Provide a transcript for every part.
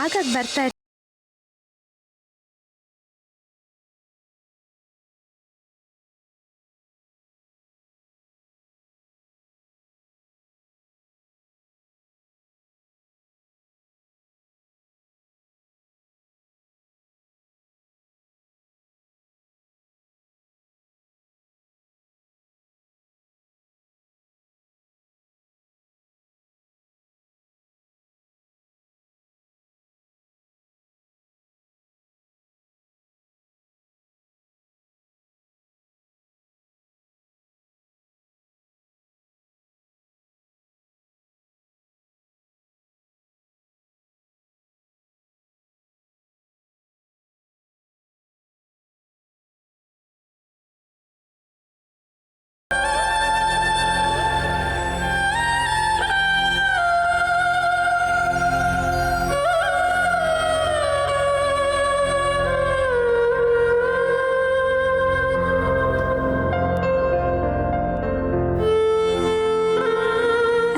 ಆಗಾಗ ಬರ್ತಾ ಇರ್ತೀನಿ.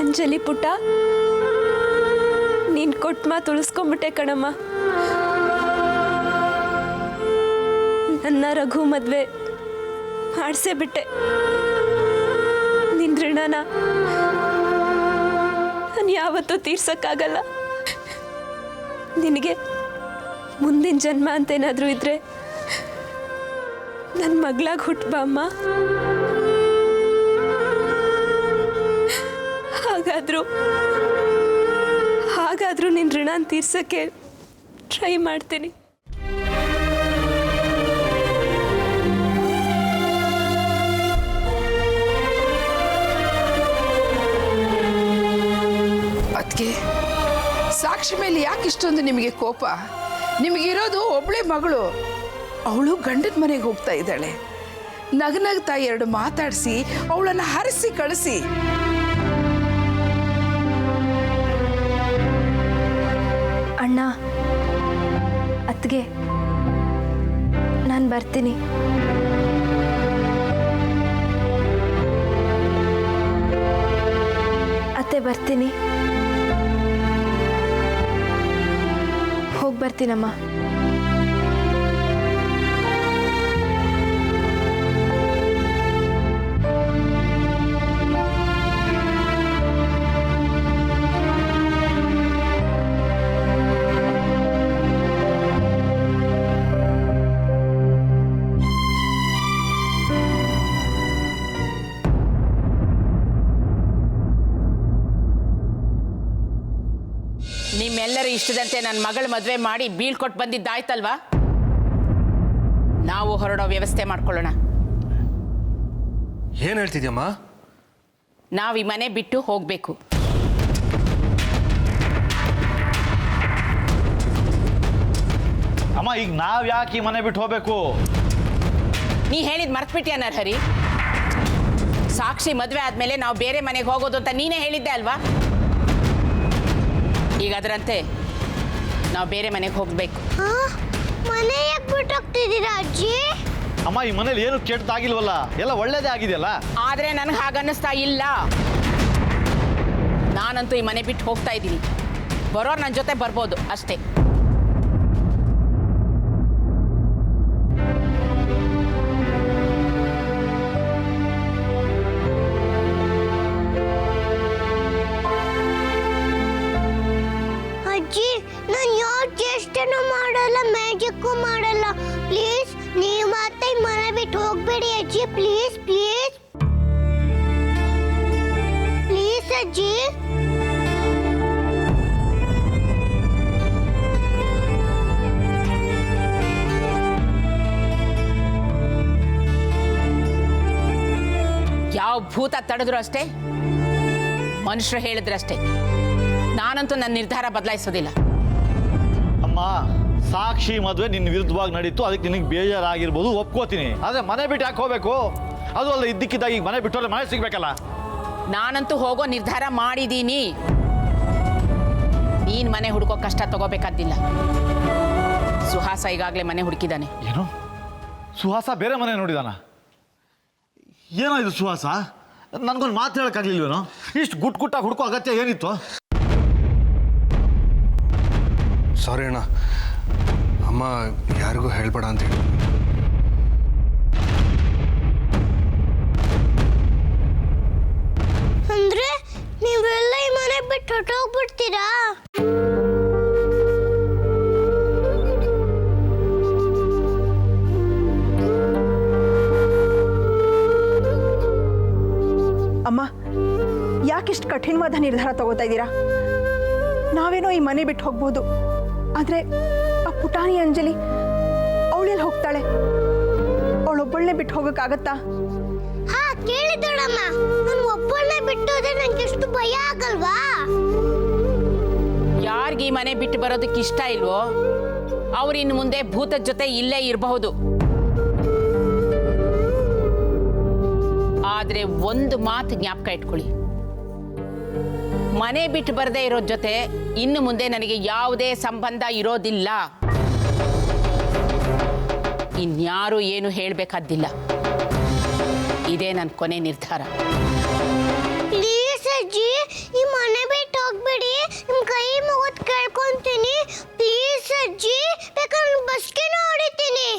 ಅಂಜಲಿ ಪುಟ್ಟ, ನೀನ್ ಕೊಟ್ಟು ಮಾತು ಉಳಿಸ್ಕೊಂಬಿಟ್ಟೆ ಕಣಮ್ಮ. ನನ್ನ ರಘು ಮದ್ವೆ ಮಾಡಿಸೇ ಬಿಟ್ಟೆ. ನಿನ್ ಋಣನ ನಾನು ಯಾವತ್ತೂ ತೀರ್ಸಕ್ಕಾಗಲ್ಲ. ನಿನಗೆ ಮುಂದಿನ ಜನ್ಮ ಅಂತೇನಾದ್ರೂ ಇದ್ರೆ ನನ್ನ ಮಗಳಾಗಿ ಹುಟ್ಟಬಾ ಅಮ್ಮ. ಹಾಗಾದ್ರೂ ನಿನ್ನ ಋಣನ ತೀರ್ಸಕ್ಕೆ ಟ್ರೈ ಮಾಡ್ತೀನಿ. ಅದಕ್ಕೆ ಸಾಕ್ಷಿ ಮೇಲೆ ಯಾಕೆ ಇಷ್ಟೊಂದು ನಿಮಗೆ ಕೋಪ? ನಿಮಗಿರೋದು ಒಬ್ಳೆ ಮಗಳು, ಅವಳು ಗಂಡನ ಮನೆಗೆ ಹೋಗ್ತಾ ಇದ್ದಾಳೆ. ನಗನಗ್ತಾ ಎರಡು ಮಾತಾಡಿಸಿ ಅವಳನ್ನು ಹರಿಸಿ ಕಳಿಸಿ. ಅಣ್ಣ, ಅತ್ತಿಗೆ, ನಾನು ಬರ್ತೀನಿ. ಅತ್ತೆ, ಬರ್ತೀನಿ. ಹೋಗಿ ಬರ್ತೀನಮ್ಮ. ನಿಮ್ಮೆಲ್ಲರೂ ಇಷ್ಟದಂತೆ ನನ್ನ ಮಗಳ ಮದುವೆ ಮಾಡಿ ಬೀಳ್ಕೊಟ್ಟು ಬಂದಿದ್ದಾಯ್ತಲ್ವಾ? ನಾವು ಹೊರಡೋ ವ್ಯವಸ್ಥೆ ಮಾಡ್ಕೊಳ್ಳೋಣ. ಏನು ಹೇಳ್ತಿದ್ಯಮ್ಮ? ನಾವು ಈ ಮನೆ ಬಿಟ್ಟು ಹೋಗಬೇಕು. ಅಮ್ಮ, ಈಗ ನಾವು ಯಾಕೆ ಈ ಮನೆ ಬಿಟ್ಟು ಹೋಗ್ಬೇಕು? ನೀ ಹೇಳಿದ್ ಮರ್ತ್ಬಿಟ್ಯಾ ನರಹರಿ? ಸಾಕ್ಷಿ ಮದುವೆ ಆದ್ಮೇಲೆ ನಾವು ಬೇರೆ ಮನೆಗೆ ಹೋಗೋದು ಅಂತ ನೀನೇ ಹೇಳಿದ್ದೆ ಅಲ್ವಾ? ಈಗ ಅದರಂತೆ ನಾವು ಬೇರೆ ಮನೆಗೆ ಹೋಗ್ಬೇಕು. ಮನೆ ಯಾಕೆ ಬಿಟ್ಟು ಹೋಗ್ತಿದ್ದೀರಾ ಅಜ್ಜಿ? ಅಮ್ಮ, ಈ ಮನೇಲಿ ಏನು ಕೆಟ್ಟದಾಗಿಲ್ವಲ್ಲ, ಎಲ್ಲ ಒಳ್ಳೇದೇ ಆಗಿದೆಯಲ್ಲ. ಆದ್ರೆ ನನಗೆ ಹಾಗನ್ನಿಸ್ತಾ ಇಲ್ಲ. ನಾನಂತೂ ಈ ಮನೆ ಬಿಟ್ಟು ಹೋಗ್ತಾ ಇದ್ದೀನಿ. ಬರೋರು ನನ್ನ ಜೊತೆ ಬರ್ಬೋದು ಅಷ್ಟೇ. ಅಜ್ಜಿ, ನಾನು ಯಾವ ಚೇಷ್ಟೆನೂ ಮಾಡಲ್ಲ, ಮ್ಯಾಜಿಕ್ಕೂ ಮಾಡಲ್ಲ. ಪ್ಲೀಸ್ ನೀವು ಮತ್ತೆ ಈ ಮನೆ ಬಿಟ್ಟು ಹೋಗ್ಬೇಡಿ ಅಜ್ಜಿ. ಪ್ಲೀಸ್ ಪ್ಲೀಸ್ ಪ್ಲೀಸ್ ಅಜ್ಜಿ. ಯಾವ ಭೂತ ತಡೆದ್ರು ಅಷ್ಟೇ, ಮನುಷ್ಯರು ಹೇಳಿದ್ರಷ್ಟೇ. ನಾನಂತೂ ನನ್ನ ನಿರ್ಧಾರ ಬದಲಾಯಿಸೋದಿಲ್ಲ. ಅಮ್ಮ, ಸಾಕ್ಷಿ ಮದುವೆ ನಿನ್ನ ವಿರುದ್ಧವಾಗಿ ನಡೀತು, ಅದಕ್ಕೆ ನಿನಗೆ ಬೇಜಾರಾಗಿರ್ಬೋದು, ಒಪ್ಕೋತೀನಿ. ಆದರೆ ಮನೆ ಬಿಟ್ಟು ಯಾಕೆ ಹೋಗ್ಬೇಕು? ಅದು ಅಲ್ಲ, ಇದ್ದಕ್ಕಿದ್ದಾಗ ಈಗ ಮನೆ ಬಿಟ್ಟೋದ್ರೆ ಮನೆ ಸಿಗ್ಬೇಕಲ್ಲ. ನಾನಂತೂ ಹೋಗೋ ನಿರ್ಧಾರ ಮಾಡಿದ್ದೀನಿ. ನೀನು ಮನೆ ಹುಡುಕೋ ಕಷ್ಟ ತಗೋಬೇಕಾದ್ದಿಲ್ಲ. ಸುಹಾಸ ಈಗಾಗಲೇ ಮನೆ ಹುಡುಕಿದ್ದಾನೆ. ಏನು? ಸುಹಾಸ ಬೇರೆ ಮನೆ ನೋಡಿದಾನ? ಏನೋ ಇದು ಸುಹಾಸ, ನನಗೊಂದು ಮಾತು ಹೇಳೋಕ್ಕಾಗಲಿಲ್ವೇನೋ? ಇಷ್ಟು ಗುಟ್ಟಾಗಿ ಹುಡುಕೋ ಅಗತ್ಯ ಏನಿತ್ತು? ಸಾರಿ ಅಣ್ಣ, ಅಮ್ಮ ಯಾರಿಗೂ ಹೇಳ್ಬೇಡ ಅಂತ ಹೇಳಿ. ಅಂದ್ರೆ ನೀವೆಲ್ಲ ಈ ಮನೆ ಬಿಟ್ಟು ಹೊರಟೋಗ್ಬಿಡ್ತೀರಾ? ಅಮ್ಮ, ಯಾಕಿಷ್ಟು ಕಠಿಣವಾದ ನಿರ್ಧಾರ ತಗೋತಾ ಇದ್ದೀರಾ? ನಾವೇನೋ ಈ ಮನೆ ಬಿಟ್ಟು ಹೋಗ್ಬೋದು, ಆದರೆ ಆ ಪುಟಾಣಿ ಅಂಜಲಿ ಅವಳೆಲ್ಲಿ ಹೋಗ್ತಾಳೆ? ಅವಳೊಬ್ಬಳನ್ನೇ ಬಿಟ್ಟು ಹೋಗೋಕ್ಕಾಗತ್ತಾ? ಹಾ ಕೇಳಿದಳಮ್ಮ, ನಾನು ಒಬ್ಬಳನ್ನೇ ಬಿಟ್ಟೋದ್ರೆ ನಂಗೆ ಎಷ್ಟು ಭಯ ಆಗಲ್ವಾ? ಯಾರಿಗೆ ಈ ಮನೆ ಬಿಟ್ಟು ಬರೋದಕ್ಕೆ ಇಷ್ಟ ಇಲ್ವೋ ಅವ್ರು ಇನ್ನು ಮುಂದೆ ಭೂತದ ಜೊತೆ ಇಲ್ಲೇ ಇರಬಹುದು. ಆದ್ರೆ ಒಂದು ಮಾತು ಜ್ಞಾಪಕ ಇಟ್ಕೊಳ್ಳಿ, ಮನೆ ಬಿಟ್ಟು ಬರದೇ ಇರೋ ಜೊತೆ ಇನ್ನು ಮುಂದೆ ನನಗೆ ಯಾವುದೇ ಸಂಬಂಧ ಇರೋದಿಲ್ಲ. ಇನ್ಯಾರು ಏನು ಹೇಳಬೇಕಾದ್ದಿಲ್ಲ. ಇದೇ ನನ್ನ ಕೊನೆ ನಿರ್ಧಾರ. ಪ್ಲೀಸ್ ಅಜ್ಜಿ, ಈ ಮನೆ ಬಿಟ್ಟು ಹೋಗ್ಬೇಡಿ, ನಿಮ್ ಕೈ ಮುಗಿದು ಕೇಳ್ಕೊಂತೀನಿ. ಪ್ಲೀಸ್ ಅಜ್ಜಿ, ಬೇಕಾದ್ರೆ ಬಸ್ಗೆ ಹೊಡಿತೀನಿ.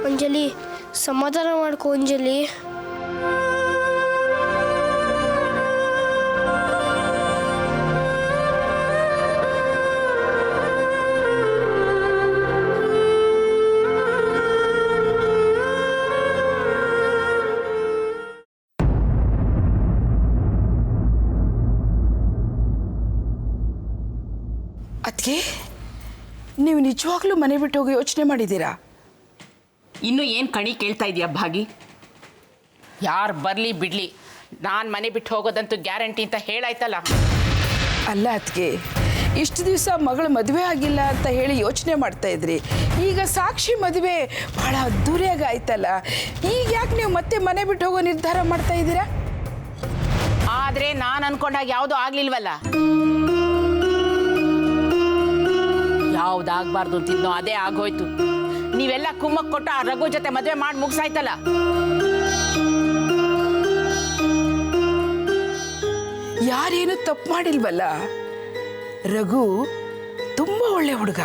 ಅಂಜಲಿ, ಸಮಾಧಾನ ಮಾಡ್ಕೊ ಅಂಜಲಿ. ಅದಕ್ಕೆ ನೀವು ನಿಜವಾಗ್ಲೂ ಮನೆ ಬಿಟ್ಟು ಹೋಗಿ ಯೋಚನೆ ಮಾಡಿದ್ದೀರಾ? ಇನ್ನು ಏನು ಕಣಿ ಕೇಳ್ತಾ ಇದೆಯಾ ಭಾಗಿ? ಯಾರು ಬರಲಿ ಬಿಡಲಿ, ನಾನು ಮನೆ ಬಿಟ್ಟು ಹೋಗೋದಂತೂ ಗ್ಯಾರಂಟಿ ಅಂತ ಹೇಳಾಯ್ತಲ್ಲ. ಅಲ್ಲ ಅದಕ್ಕೆ, ಇಷ್ಟು ದಿವಸ ಮಗಳು ಮದುವೆ ಆಗಿಲ್ಲ ಅಂತ ಹೇಳಿ ಯೋಚನೆ ಮಾಡ್ತಾ ಇದ್ರಿ. ಈಗ ಸಾಕ್ಷಿ ಮದುವೆ ಭಾಳ ಅದ್ದೂರಿಯಾಗಿ ಆಯ್ತಲ್ಲ, ಈಗ ಯಾಕೆ ನೀವು ಮತ್ತೆ ಮನೆ ಬಿಟ್ಟು ಹೋಗೋ ನಿರ್ಧಾರ ಮಾಡ್ತಾ ಇದ್ದೀರಾ? ಆದರೆ ನಾನು ಅನ್ಕೊಂಡಾಗ ಯಾವುದೂ ಆಗ್ಲಿಲ್ವಲ್ಲ. ಯಾವುದಾಗಬಾರ್ದು ಅಂತಿದ್ನೋ ಅದೇ ಆಗೋಯ್ತು. ನೀವೆಲ್ಲ ಕುಮ್ಮಕ್ ಕೊಟ್ಟು ಆ ರಘು ಜೊತೆ ಮದುವೆ ಮಾಡಿ ಮುಗಿಸಾಯ್ತಲ್ಲ. ಯಾರೇನು ತಪ್ಪು ಮಾಡಿಲ್ವಲ್ಲ. ರಘು ತುಂಬ ಒಳ್ಳೆ ಹುಡುಗ,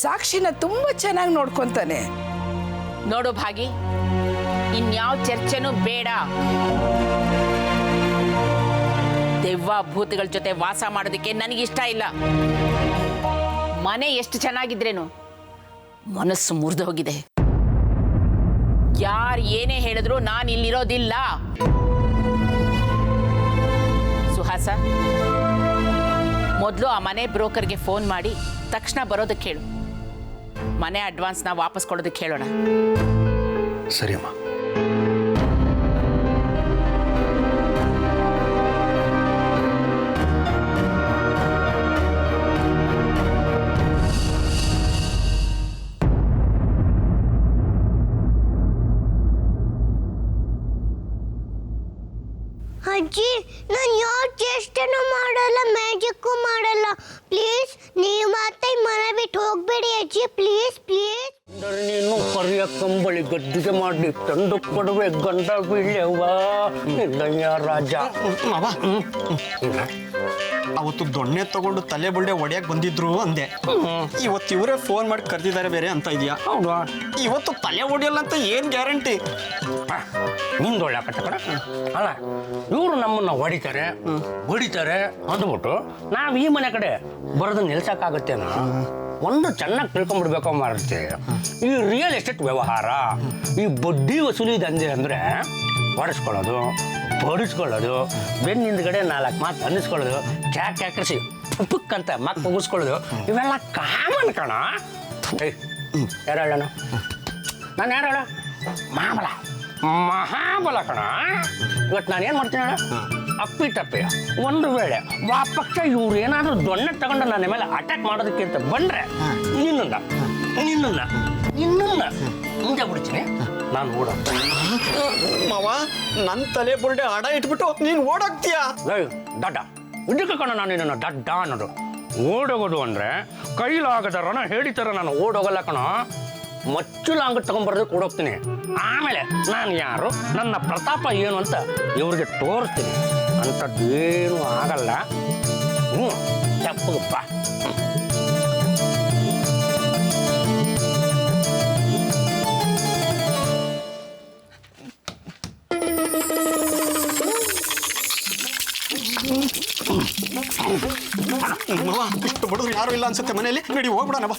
ಸಾಕ್ಷಿನ ತುಂಬ ಚೆನ್ನಾಗಿ ನೋಡ್ಕೊಂತಾನೆ. ನೋಡು ಭಾಗಿ, ಇನ್ಯಾವ ಚರ್ಚೆನೂ ಬೇಡ. ದೆವ್ವ ಭೂತಗಳ ಜೊತೆ ವಾಸ ಮಾಡೋದಕ್ಕೆ ನನಗಿಷ್ಟ ಇಲ್ಲ. ಮನೆ ಎಷ್ಟು ಚೆನ್ನಾಗಿದ್ರೇನು ಮನಸ್ಸು ಮುರಿದು ಹೋಗಿದೆ. ಯಾರು ಏನೇ ಹೇಳಿದ್ರು ನಾನು ಇಲ್ಲಿರೋದಿಲ್ಲ. ಸುಹಾಸ, ಮೊದಲು ಆ ಮನೆ ಬ್ರೋಕರ್ಗೆ ಫೋನ್ ಮಾಡಿ ತಕ್ಷಣ ಬರೋದಕ್ಕೆ ಹೇಳು. ಮನೆ ಅಡ್ವಾನ್ಸ್ನ ವಾಪಸ್ ಕೊಡೋದಕ್ಕೆ ಹೇಳೋಣ. ಸರಿ ಅಮ್ಮ. ಅಜ್ಜಿ, ನಾನು ಯಾವ ಚೇಷ್ಟೆನೂ ಮಾಡಲ್ಲ, ಮ್ಯಾಜಿಕ್ಕು ಮಾಡಲ್ಲ. ಪ್ಲೀಸ್ ನೀವು ಮತ್ತೆ ಈ ಮನೆ ಬಿಟ್ಟು ಹೋಗ್ಬೇಡಿ ಅಜ್ಜಿ, ಪ್ಲೀಸ್ ಪ್ಲೀಸ್. ನೀನು ಕರಿಯ ಕಂಬಳಿ ಗದ್ದಿಗೆ ಮಾಡಿ ತಂದು ಕೊಡುವೆ ಗಂಡ ಬೀಳ್ಯವ್ವ ನಿನ್ನಯ್ಯ ರಾಜ. ಮಾವ, ಅವತ್ತು ದೊಣ್ಣೆ ತಗೊಂಡು ತಲೆ ಬುಳ್ಳೆ ಒಡೆಯಕ್ಕೆ ಬಂದಿದ್ರು ಅಂದೆ. ಇವತ್ತು ಇವರೇ ಫೋನ್ ಮಾಡಿ ಕರೆದಿದ್ದಾರೆ ಬೇರೆ ಅಂತ ಇದೆಯಾ? ಹೌದಾ? ಇವತ್ತು ತಲೆ ಹೊಡಿಯಲ್ಲ ಅಂತ ಏನು ಗ್ಯಾರಂಟಿ? ನಿಂದೊಳ್ಳೆ ಕಟ್ಟ ಕಡ ಅಲ್ಲ, ಇವರು ನಮ್ಮನ್ನ ಹೊಡಿತಾರೆ ಹೊಡಿತಾರೆ ಅಂದ್ಬಿಟ್ಟು ನಾವು ಈ ಮನೆ ಕಡೆ ಬರೋದನ್ನ ನಿಲ್ಸಕ್ಕಾಗತ್ತೇನೋ? ಒಂದು ಚೆನ್ನಾಗಿ ತಿಳ್ಕೊಂಡ್ಬಿಡ್ಬೇಕು ಮಾರುತ್ತೆ. ಈ ರಿಯಲ್ ಎಸ್ಟೇಟ್ ವ್ಯವಹಾರ, ಈ ಬಡ್ಡಿ ವಸೂಲಿ ದಂಧೆ ಅಂದರೆ ಹೊಡೆಸ್ಕೊಳ್ಳೋದು, ಬಡಿಸ್ಕೊಳ್ಳೋದು, ಬೆನ್ನಿಂದಗಡೆ 4 ಮಾತು ಅನ್ನಿಸ್ಕೊಳ್ಳೋದು, ಕ್ಯಾಕರಿಸಿ ಪುಕ್ಕಂತ ಮಾತು ಮುಗಿಸ್ಕೊಳ್ಳೋದು, ಇವೆಲ್ಲ ಕಾಮನ್ ಕಣ. ಯಾರು ಹೇಳೋಣ? ನಾನು ಯಾರು ಹೇಳ? ಮಹಾಬಲ ಕಣ. ಇವತ್ತು ನಾನು ಏನು ಮಾಡ್ತೀನಿ ಹೇಳ? ಅಪ್ಪಿತಪ್ಪಿ ಒಂದು ವೇಳೆ ವಾಪಕ್ಷ ಇವ್ರು ಏನಾದರೂ ದೊಣ್ಣೆ ತಗೊಂಡು ನನ್ನ ಮೇಲೆ ಅಟ್ಯಾಕ್ ಮಾಡೋದಕ್ಕೆ ಅಂತ ಬಂದ್ರೆ ನಿನ್ನ ಮುಂದೆ ಬಿಡ್ತೀನಿ ನಾನು ಓಡೋಗ್ತೀನಿ. ಮಾವ ನನ್ನ ತಲೆ ಬುರುಡೆ ಅಡ ಇಟ್ಬಿಟ್ಟು ನೀನು ಓಡೋಗ್ತೀಯಾ? ದಡ್ಡ ಇದಕ್ಕೆ ಕಣ ನಾನು ನಿನ್ನ ದಡ್ಡ ಅನ್ನೋದು. ಓಡೋಗೋದು ಅಂದರೆ ಕೈಲಾಗದ ರಣ ಹೇಳಿತರ ನಾನು ಓಡೋಗಲ್ಲ ಕಣ, ಮಚ್ಚುಲಾಂಗ ತಗೊಂಡ್ಬರೋದಕ್ಕೆ ಓಡೋಗ್ತೀನಿ. ಆಮೇಲೆ ನಾನು ಯಾರು, ನನ್ನ ಪ್ರತಾಪ ಏನು ಅಂತ ಇವ್ರಿಗೆ ತೋರಿಸ್ತೀನಿ. ಅಂಥದ್ದೇನು ಆಗಲ್ಲ. ತಪ್ಪಗಪ್ಪ. ಮಾವ ಇಷ್ಟು ಬಡದ್ರು ಯಾರು ಇಲ್ಲ ಅನ್ಸುತ್ತೆ ಮನೆಯಲ್ಲಿ. ನಡಿ ಹೋಗ್ಬಿಡೋಣ ಬಾ.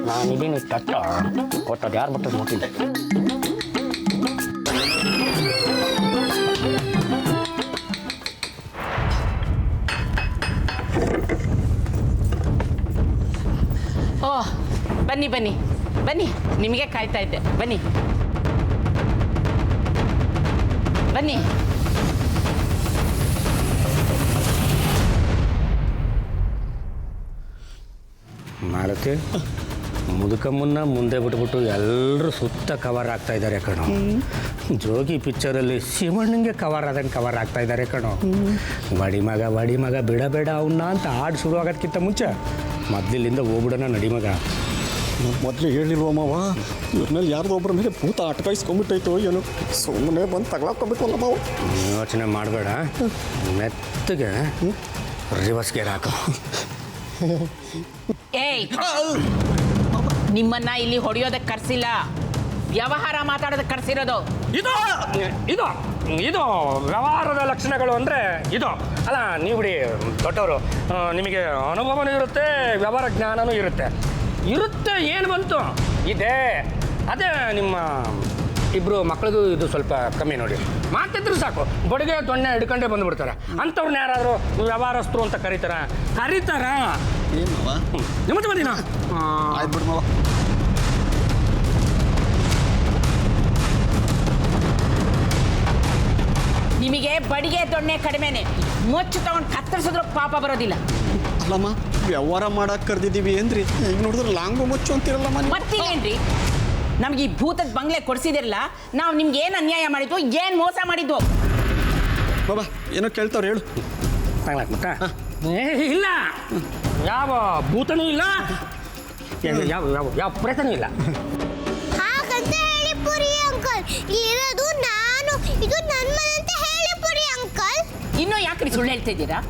ನಾನಿದ್ದೀನಿ ತಟ್ಟ ಗೊತ್ತದು ಯಾರು ಬರ್ತದೆ ನೋಡ್ತಿದ್ದೆ. ಓಹ್ ಬನ್ನಿ ಬನ್ನಿ ಬನ್ನಿ, ನಿಮಗೆ ಕಾಯ್ತಾ ಇದ್ದೆ. ಬನ್ನಿ ಬನ್ನಿ. ಮಾರುತಿ ಮುದುಕಮ್ಮನ್ನ ಮುಂದೆ ಬಿಟ್ಬಿಟ್ಟು ಎಲ್ಲರೂ ಸುತ್ತ ಕವರ್ ಆಗ್ತಾ ಇದ್ದಾರೆ ಕಣೋ. ಜೋಗಿ ಪಿಕ್ಚರಲ್ಲಿ ಶಿವಣ್ಣಂಗೆ ಕವರ್ ಆದಂಗೆ ಕವರ್ ಆಗ್ತಾ ಇದ್ದಾರೆ ಕಣೋ. ಬಡಿ ಮಗ ಬಿಡಬೇಡ ಅವನ್ನ ಅಂತ ಹಾಡು ಶುರು ಆಗೋದಕ್ಕಿಂತ ಮುಂಚೆ ಮೊದಲಿಂದ ಹೋಗ್ಬಿಡೋಣ ನಡಿ ಮಗ. ಮೊದಲು ಹೇಳಿಲ್ವ ಮಾವ, ಇವ್ರ ಮೇಲೆ ಯಾರ್ದೋ ಒಬ್ಬರ ಮೇಲೆ ಭೂತ ಅಟಕಾಯಿಸ್ಕೊಂಡ್ಬಿಟ್ಟೈತೋ ಏನೋ. ಸುಮ್ಮನೆ ಬಂದು ತಗೊಳಕ್ಕೊಂಬಿಟ್ವಲ್ಲ ಮಾವ. ಯೋಚನೆ ಮಾಡಬೇಡ, ಮೆತ್ತಗೆ ರಿವರ್ಸ್ ಗೇರ್ ಹಾಕು. ಏಯ್, ನಿಮ್ಮನ್ನ ಇಲ್ಲಿ ಹೊಡೆಯೋದಕ್ಕೆ ಕರ್ಸಿಲ್ಲ, ವ್ಯವಹಾರ ಮಾತಾಡೋದಕ್ಕೆ ಕರ್ಸಿರೋದು. ಇದು ಇದು ಇದು ವ್ಯವಹಾರದ ಲಕ್ಷಣಗಳು ಅಂದರೆ ಇದು ಅಲ್ಲ. ನೀವು ಬಿಡಿ ದೊಡ್ಡವರು, ನಿಮಗೆ ಅನುಭವನೂ ಇರುತ್ತೆ, ವ್ಯವಹಾರ ಜ್ಞಾನನೂ ಇರುತ್ತೆ. ಏನು ಬಂತು ಇದೆ. ಅದೇ ನಿಮ್ಮ ಇಬ್ಬರು ಮಕ್ಕಳಿಗೂ ಇದು ಸ್ವಲ್ಪ ಕಮ್ಮಿ ನೋಡಿ. ಮಾತಿದ್ರು ಸಾಕು ಬಡಿಗೆ ದೊಣ್ಣೆ ಹಿಡ್ಕೊಂಡೇ ಬಂದುಬಿಡ್ತಾರೆ. ಅಂಥವ್ರನ್ನ ಯಾರಾದರೂ ವ್ಯವಹಾರಸ್ಥರು ಅಂತ ಕರೀತಾರ? ಏನು ಮಾವ? ನಿಮ್ಮದು ಬಂದಿನ ಆಯ್ತು ಬಿಡು ಮಾವ. ನಿಮಗೆ ಬಡಿಗೆ ದೊಣ್ಣೆ ಕಡಿಮೆನೆ, ಮೊಚ್ಚು ತಗೊಂಡು ಕತ್ತರಿಸಿದ್ರು ಪಾಪ ಬರೋದಿಲ್ಲ. ಅಲ್ಲಮ್ಮ, ವ್ಯವಹಾರ ಮಾಡಕ್ಕೆ ಕರೆದಿದ್ದೀವಿ ಅಂದ್ರಿ, ಈಗ ನೋಡಿದ್ರೆ ಲಾಂಗು ಮುಚ್ಚು ಅಂತಿರಲ್ಲ ಮನೆ. ಮತ್ತೇನ್ರಿ, ನಮ್ಗೆ ಈ ಭೂತದ ಬಂಗ್ಲೆ ಕೊಡ್ಸಿದಿರಲ್ಲ, ನಾವು ನಿಮ್ಗೆ ಏನು ಅನ್ಯಾಯ ಮಾಡಿದ್ವು, ಏನು ಮೋಸ ಮಾಡಿದ್ವು? ಬಾಬಾ ಏನೋ ಕೇಳ್ತಾವ್ರು ಹೇಳು. ಮತ್ತ ಇಲ್ಲ, ಯಾವ ಭೂತನೂ ಇಲ್ಲ, ಯಾವ ಯಾವ ಯಾವ ಪ್ರೇತನೂ ಇಲ್ಲ. ಹಾಗಂತ ಹೇಳಿ ಪುರಿ ಅಂಕಲ್, ಇರೋದು ನಾನು, ಇದು ನನ್ನ ಮನೆ ಅಂತ ಹೇಳಿ ಪುರಿ ಅಂಕಲ್. ಇನ್ನೂ ಯಾಕ್ರಿ ಸುಳ್ಳು ಹೇಳ್ತಾ ಇದ್ದೀರಾ?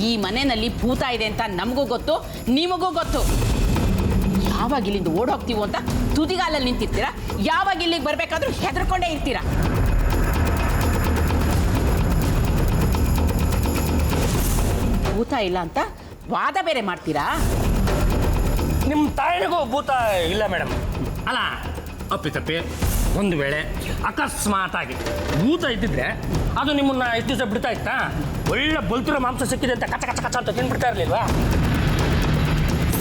ಈ ಮನೆಯಲ್ಲಿ ಭೂತ ಇದೆ ಅಂತ ನಮಗೂ ಗೊತ್ತು, ನಿಮಗೂ ಗೊತ್ತು. ಯಾವಾಗ ಇಲ್ಲಿಂದ ಓಡೋಗ್ತೀವೋ ಅಂತ ತುದಿಗಾಲಲ್ಲಿ ನಿಂತಿರ್ತೀರಾ, ಯಾವಾಗ ಇಲ್ಲಿಗೆ ಬರಬೇಕಾದ್ರೂ ಹೆದರ್ಕೊಂಡೇ ಇರ್ತೀರಾ. ಭೂತ ಇಲ್ಲ ಅಂತ ವಾದ ಬೇರೆ ಮಾಡ್ತೀರಾ? ನಿಮ್ಮ ತಾಯಿಗೂ ಭೂತ ಇಲ್ಲ ಮೇಡಮ್. ಅಲ್ಲ, ಅಪ್ಪಿತಪ್ಪಿ ಒಂದು ವೇಳೆ ಅಕಸ್ಮಾತಾಗಿ ಭೂತ ಇದ್ದಿದ್ರೆ ಅದು ನಿಮ್ಮನ್ನ ಎಷ್ಟು ದಿವಸ ಬಿಡ್ತಾ ಇತ್ತಾ? ಒಳ್ಳೆ ಬಲ್ತಿರೋ ಮಾಂಸ ಸಿಕ್ಕಿದೆ ಅಂತ ಕಚ ಕಚ ಕಚ ಅಂತ ತಿನ್ಬಿಡ್ತಾ ಇರಲಿಲ್ವಾ?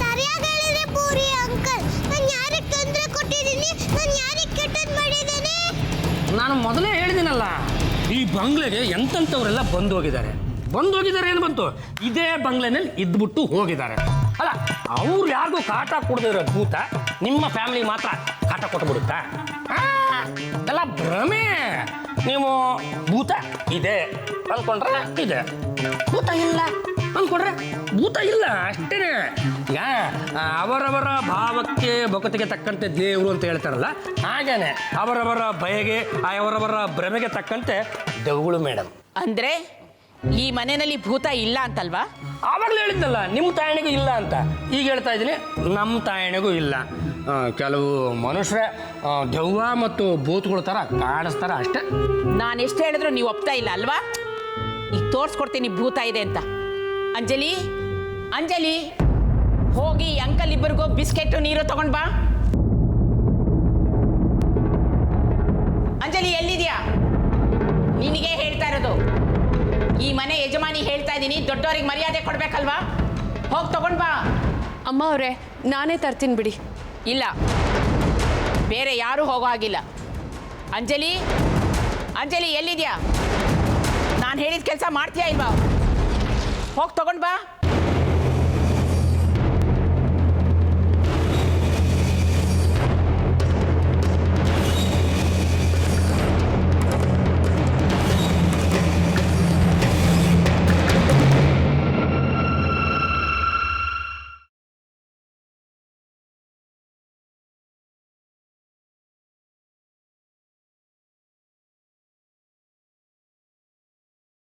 ಸರಿಯಾಗಿ ಹೇಳಿದ್ರೆ ಪೂರಿ ಅಂಕಲ್, ನಾನು ಯಾರಿಗೆ ತೊಂದರೆ ಕೊಟ್ಟಿದ್ದೀನಿ, ನಾನು ಯಾರಿಗೆ ಕೆಟ್ಟದ್ದು ಮಾಡಿದ್ದೇನೆ? ನಾನು ಮೊದಲೇ ಹೇಳಿದ್ದೀನಲ್ಲ, ಈ ಬಂಗ್ಲೆಗೆ ಎಂತೆಂಥವರೆಲ್ಲ ಬಂದು ಹೋಗಿದ್ದಾರೆ ಏನು ಬಂತು, ಇದೇ ಬಂಗ್ಲೆನಲ್ಲಿ ಇದ್ಬಿಟ್ಟು ಹೋಗಿದ್ದಾರೆ. ಅಲ್ಲ, ಅವ್ರು ಯಾರಿಗೂ ಕಾಟ ಕೊಡದಿರೋ ಭೂತ ನಿಮ್ಮ ಫ್ಯಾಮಿಲಿ ಮಾತ್ರ ಕಾಟ ಕೊಟ್ಬಿಡುತ್ತಾ? ಎಲ್ಲ ಭ್ರಮೆ. ನೀವು ಭೂತ ಇದೆ ಅಂದ್ಕೊಂಡ್ರೆ ಇದೆ, ಭೂತ ಇಲ್ಲ ಅಂದ್ಕೊಂಡ್ರೆ ಭೂತ ಇಲ್ಲ, ಅಷ್ಟೇನೆ. ಈಗ ಅವರವರ ಭಾವಕ್ಕೆ ಭಕ್ತಿಗೆ ತಕ್ಕಂತೆ ದೇವರು ಅಂತ ಹೇಳ್ತಾರಲ್ಲ, ಹಾಗೇನೆ ಅವರವರ ಭಯಗೆ ಅವರವರ ಭ್ರಮೆಗೆ ತಕ್ಕಂತೆ ದೆವ್ವಗಳು ಮೇಡಮ್. ಅಂದ್ರೆ ಈ ಮನೆಯಲ್ಲಿ ಭೂತ ಇಲ್ಲ ಅಂತಲ್ವಾ? ಆವಾಗಲೇ ಹೇಳಿದ್ನಲ್ಲ, ನಿಮ್ಮ ತಾಯಣಿಗೂ ಇಲ್ಲ ಅಂತ. ಈಗ ಹೇಳ್ತಾ ಇದ್ದೀನಿ, ನಮ್ಮ ತಾಯಣಿಗೂ ಇಲ್ಲ. ಕೆಲವು ಮನುಷ್ಯರೇ ದೆವ್ವ ಮತ್ತು ಭೂತಗಳ ಥರ ಕಾಣಿಸ್ತಾರ ಅಷ್ಟೇ. ನಾನು ಎಷ್ಟು ಹೇಳಿದ್ರು ನೀವು ಒಪ್ತಾ ಇಲ್ಲ ಅಲ್ವಾ? ಈಗ ತೋರಿಸ್ಕೊಡ್ತೀನಿ ಭೂತ ಇದೆ ಅಂತ. ಅಂಜಲಿ, ಅಂಜಲಿ, ಹೋಗಿ ಅಂಕಲ್ ಇಬ್ಬರಿಗೂ ಬಿಸ್ಕೆಟ್ ನೀರು ತಗೊಂಡ್ ಬಾ. ಅಂಜಲಿ ಎಲ್ಲಿದ್ಯಾ? ನಿನಗೆ ಹೇಳ್ತಾ ಇರೋದು. ಈ ಮನೆ ಯಜಮಾನಿ ಹೇಳ್ತಾ ಇದ್ದೀನಿ, ದೊಡ್ಡವರಿಗೆ ಮರ್ಯಾದೆ ಕೊಡ್ಬೇಕಲ್ವಾ? ಹೋಗಿ ತಗೊಂಡ್ ಬಾ. ಅಮ್ಮ ಅವರೇ, ನಾನೇ ತರ್ತೀನಿ ಬಿಡಿ. ಇಲ್ಲ, ಬೇರೆ ಯಾರೂ ಹೋಗೋ ಹಾಗಿಲ್ಲ. ಅಂಜಲಿ, ಅಂಜಲಿ ಎಲ್ಲಿದ್ಯಾ? ನಾನು ಹೇಳಿದ ಕೆಲಸ ಮಾಡ್ತೀಯಾ ಇಲ್ವಾ? ಹೋಗಿ ತಗೊಂಡ್ ಬಾ.